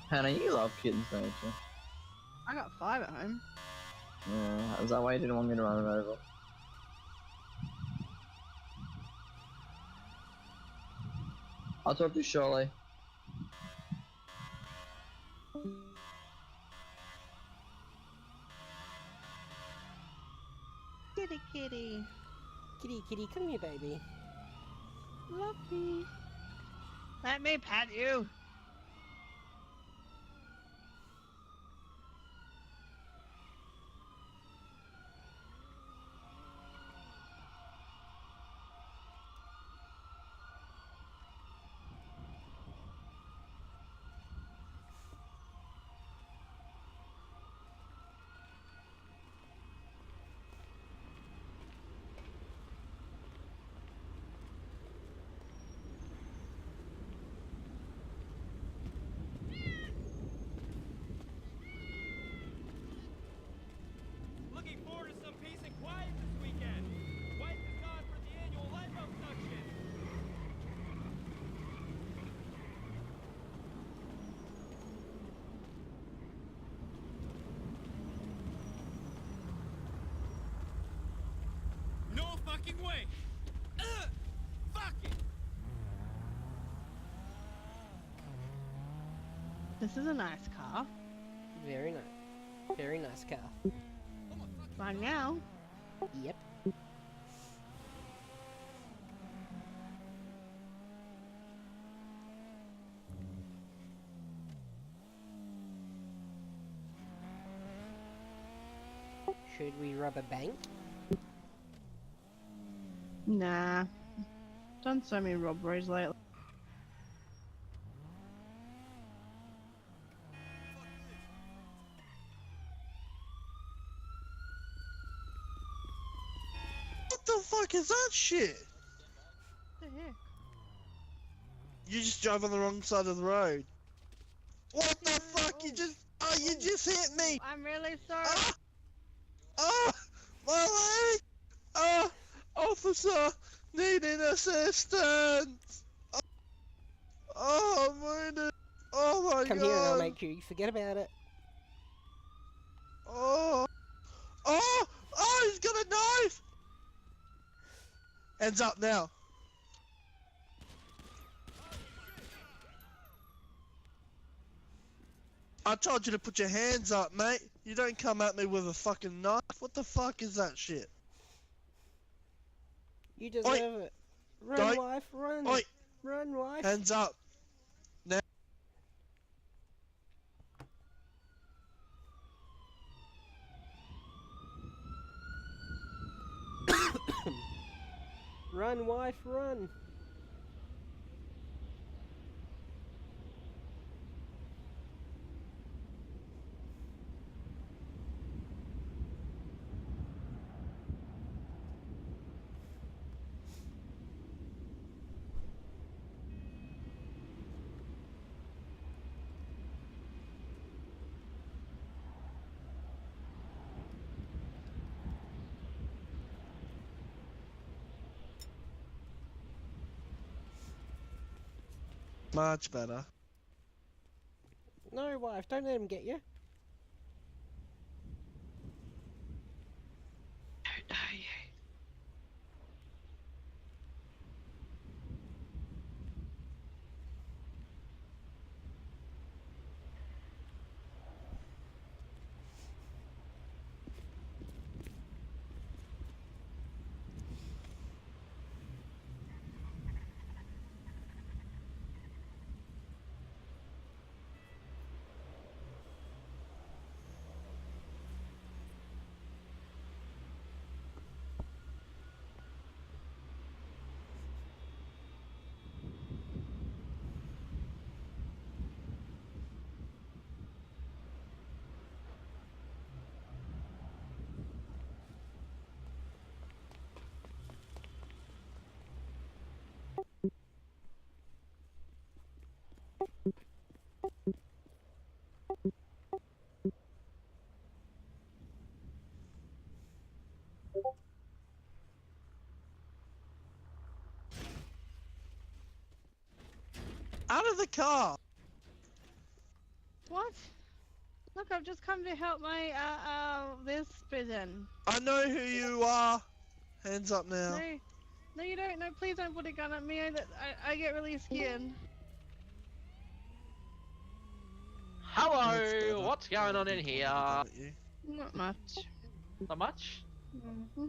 Hannah, you love kittens, don't you? I got 5 at home. Yeah, is that why you didn't want me to run it over? I'll talk to you shortly. Kitty, kitty. Kitty, kitty, come here, baby. Love me. Let me pet you. Looking forward to some peace and quiet this weekend. Wife is gone for the annual lipo suction. No fucking way! Fuck it! This is a nice car. Very nice. Very nice car. By now. Yep. Should we rob a bank? Nah. Done so many robberies lately. What the fuck is that shit? What the heck? You just drove on the wrong side of the road. What the fuck? You just hit me! I'm really sorry. Ah! Ah! My leg! Ah! Officer! Needing assistance! Oh, I'm wounded! Oh my god! Come here and I'll make sure you forget about it. Oh! Oh! Oh! He's got a knife! Hands up now! I told you to put your hands up, mate. You don't come at me with a fucking knife. What the fuck is that shit? You deserve it. Run, Oi. wife, run. Oi! Run, wife. Hands up. Now. Run, wife, run. Much better. No, wife, don't let him get you. Don't know you. Out of the car! What? Look, I've just come to help my this prison. I know who you are! Hands up now. No, no, you don't. No, please don't put a gun at me. I get really scared. That's Hello, better. what's going on in People here? have a gun at you. Not much. Not much? Hmm.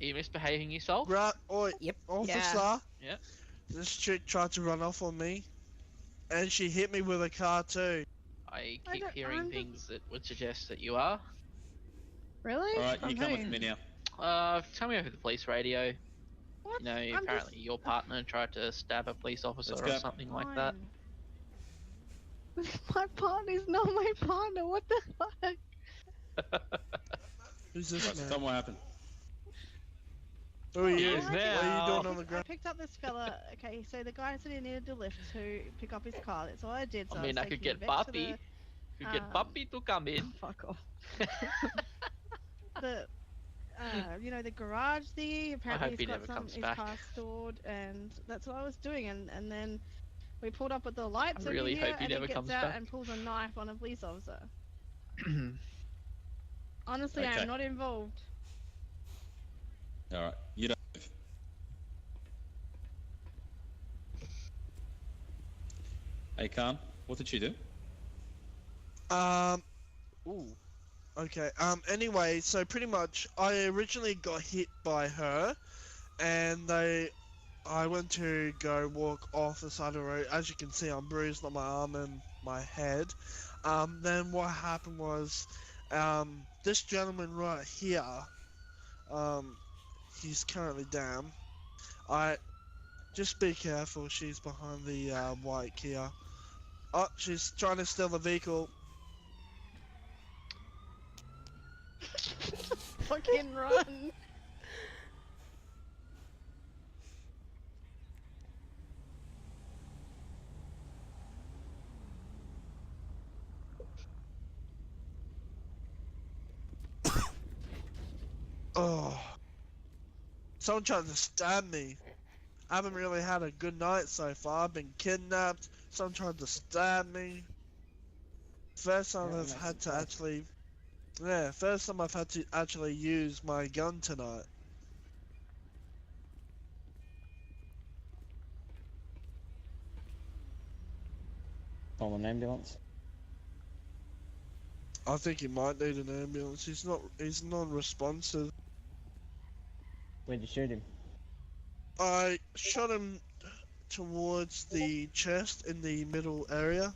Are you misbehaving yourself? Right, oi, Yep. officer. Yeah. This chick tried to run off on me, and she hit me with a car too. I I keep don't- hearing I'm just- things that would suggest that you are. Really? Alright, you From come with who? me now. Tell me over the police radio. What? You know, I'm apparently your partner tried to stab a police officer Let's or go. something like that. Fine. My partner's not my partner. What the fuck? Who's this Right, so man? tell me what happened. Who are you? Yes, What are you now. doing on the I ground? picked up this fella. Okay, so the guy said he needed a lift to pick up his car. That's all I did. So I mean, was I could taking get him back to Puppy. Could get um, Puppy to come in. Fuck off. The you know, the garage thingy. Apparently hope he's he got never comes his back. car stored, and that's what I was doing. And then we pulled up with the lights I over really here, hope he and never gets comes out back. and pulls a knife on a police officer. Honestly, I Okay. am not involved. Alright, you don't move. Hey, Khan, what did she do? Ooh. Okay, anyway, so pretty much, I originally got hit by her, and I went to go walk off the side of the road. As you can see, I'm bruised on my arm and my head. Then what happened was, this gentleman right here, he's currently down. Just be careful, she's behind the, white Kia. Oh, she's trying to steal the vehicle. Fucking run. Oh. Someone tried to stab me. I haven't really had a good night so far. I've been kidnapped. Someone tried to stab me. First time I've had to actually... Yeah, first time I've had to actually use my gun tonight. Call an ambulance. I think he might need an ambulance. He's non-responsive. Where'd you shoot him? I shot him towards the chest in the middle area.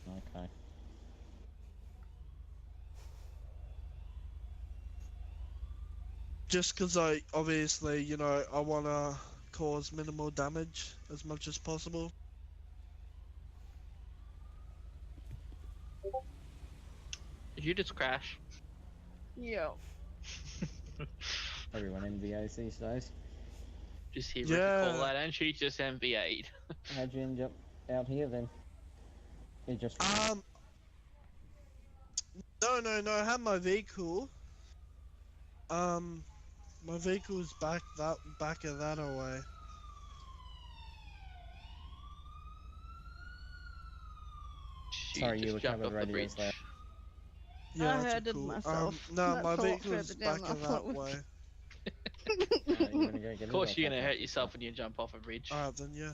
Okay. Just because I, obviously, you know, I want to cause minimal damage as much as possible. Did you just crash? Yo. Everyone MVAs these days. Just hear Yeah. her call that, and she just MVA'd. How'd you end up out here then? You just No, I have my vehicle. My vehicle's back of that away. She Sorry, you just were jumped covered off the radio's bridge. loud. Yeah, I that's heard it cool. myself. No, That's my a lot vehicle's further down back than I of thought it that would way. Alright, you gonna go get Of course, it? you're gonna Okay. hurt yourself when you jump off a bridge. Alright then, yeah.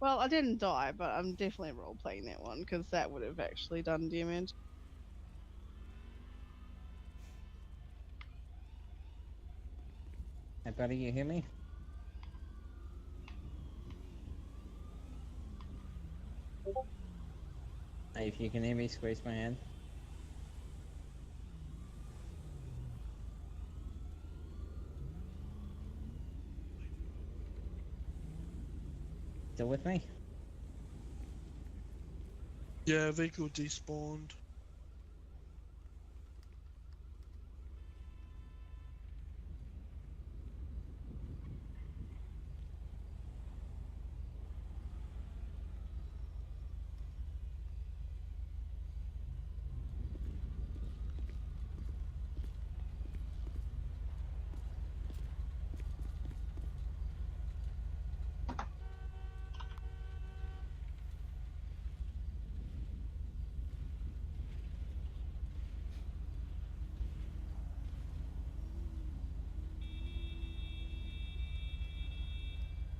Well, I didn't die, but I'm definitely role playing that one because that would have actually done damage. Hey buddy, you hear me? Hey, if you can hear me, squeeze my hand. Still with me? Yeah, vehicle despawned.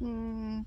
Hmm.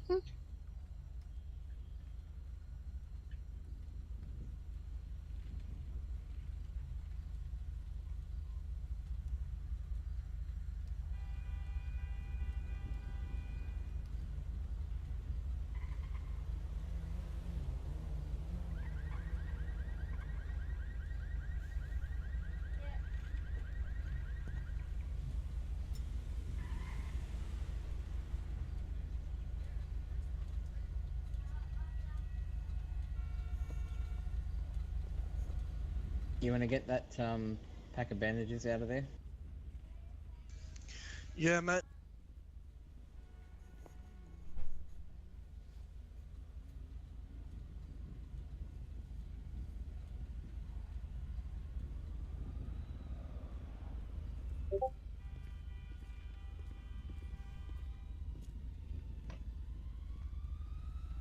You want to get that pack of bandages out of there? Yeah, mate.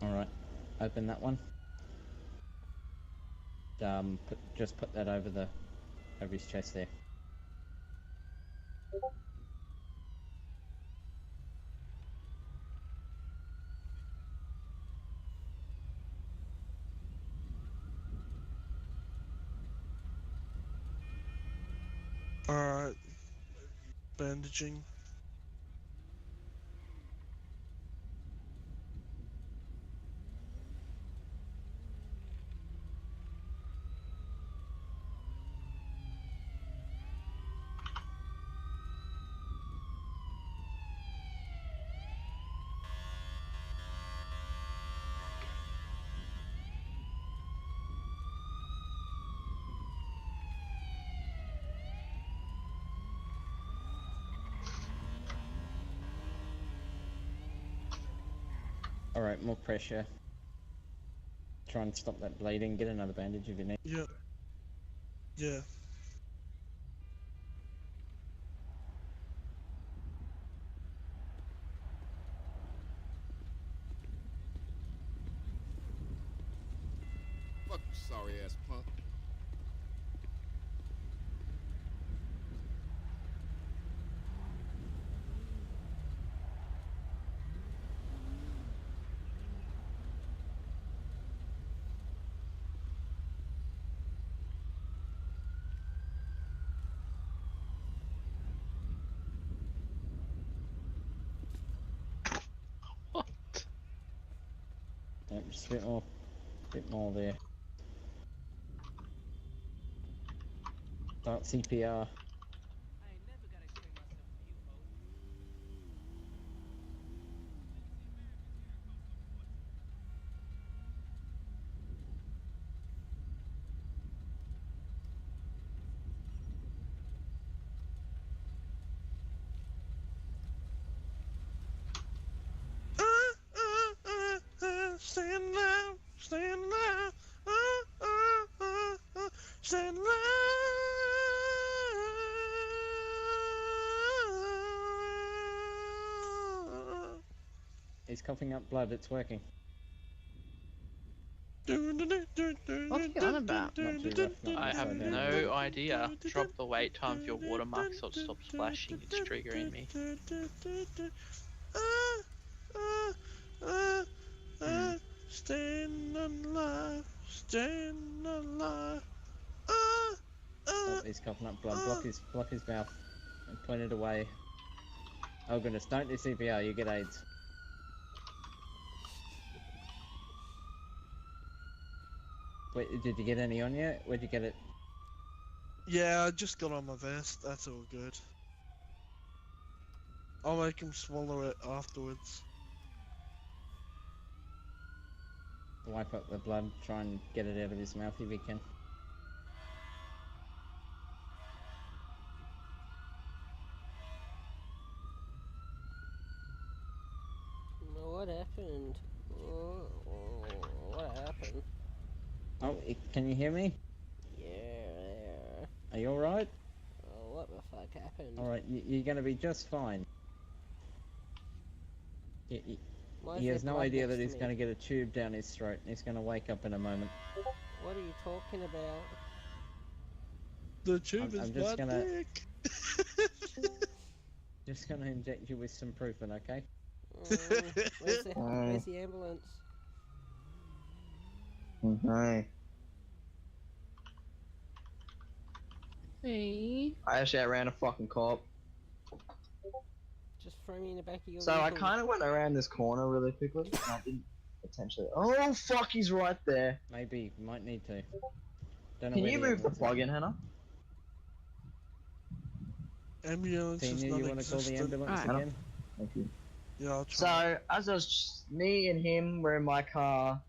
Alright, open that one. Just put that over his chest there. Alright. Bandaging. Alright, more pressure. Try and stop that bleeding. Get another bandage if you need. Yeah. Yeah. Fuck you, sorry ass punk. What? Yep, just a bit more there. Start CPR. Stand loud, stand loud, stand loud. He's coughing up blood, it's working. What's he on about? Not too rough, not I have upside down. no idea. Drop the wait time for your watermark so it stops flashing. It's triggering me. Stand alive, stand alive. Oh, he's coughing up blood. Block his mouth and point it away. Oh goodness, don't do CPR, you get AIDS. Wait, did you get any on you? Where'd you get it? Yeah, I just got on my vest. That's all good. I'll make him swallow it afterwards. Wipe up the blood, try and get it out of his mouth if you can. What happened? What happened? Oh, can you hear me? Yeah. Are you alright? Oh, what the fuck happened? Alright, you're gonna be just fine. Why is He has there no blood idea next that to he's me? gonna get a tube down his throat. He's gonna wake up in a moment. What are you talking about? The tube I'm is just my gonna- dick. Just gonna inject you with some proofing, okay? Where's the ambulance? Okay. Hey. I actually outran a fucking cop. Just throw me in the back of your So I vehicle. kind of went around this corner really quickly. And I didn't potentially. Oh fuck, he's right there. Maybe you might need to. Don't know Can where you the move the ambulance is. plug in, Hannah? Ambulance is Tina, not you want to call the existent. ambulance Alright. again? Thank you. Yeah, I'll try. So as I was, me and him were in my car.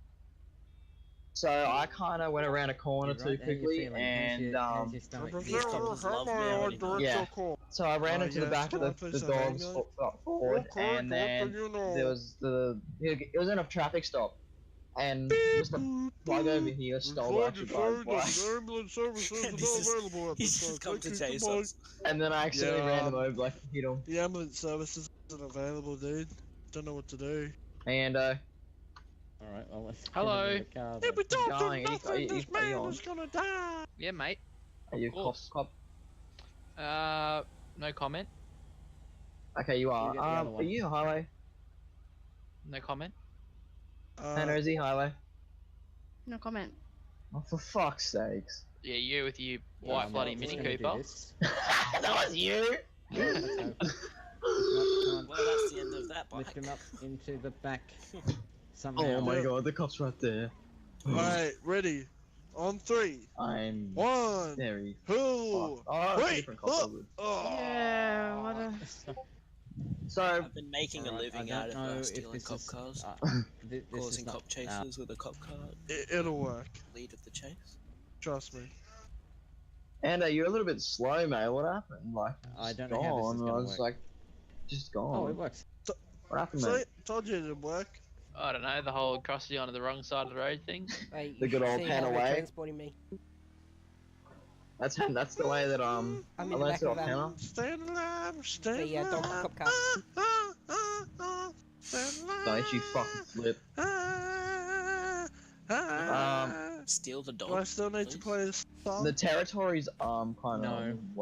So I kind of went around a corner You're too right, how you quickly, feeling? and how's your stomach? These cops love me already now. Yeah. So I ran Oh, into the yes, back of can I the please have dog's ambulance? forward, Okay, and what then do you know? there was it was in a traffic stop, and Mr. Plug over here stole the actual guy's bike, Ambulance service is He's just- available at He's this just time. come to Thank you, chase goodbye. us. and then I accidentally Yeah, ran him over, like hit him. The ambulance service isn't available, dude. Don't know what to do. And Alright, well let's Hello. get into the car If then. we don't Going, do are nothing, you this man on? is gonna die. Yeah, mate. are you cop? course. No comment. Okay, you are. You get the other Are one. you highway? No comment. Hannah, is he highway? No comment. Oh, for fuck's sakes! Yeah, you with your Yeah, white I'm bloody just Mini gonna do Cooper. this. That was you. Let's go. Come on, Well, that's the end of that lift bike. him up into the back. Somehow. Oh my Yeah. god, the cop's right there. Alright, ready. On 3. I'm 1, very. 2, Oh, that's a wait. different cop. Oh, oh. Yeah, what a... So I've been making a Alright, living I out don't of know if stealing this cop is, cars, this is causing not, cop chases with a cop car. It'll work. Lead of the chase. Trust me. and you're a little bit slow, mate. What happened? Like, I just don't know how this is gone. gonna I was work. like, just Oh, gone. it works. What happened, So, mate? told you it'd work. I don't know, the whole crossing onto the wrong side of the road thing. Hey, The you good should old see pan how they're away. transporting me. That's the way that I'm I in the learned back it of off Hannah. Stand alive, stand the dog alive. cop car. Stand alive. Don't you fucking flip. Steal the dog. Do I still need to please? play this song? The territories kind No. of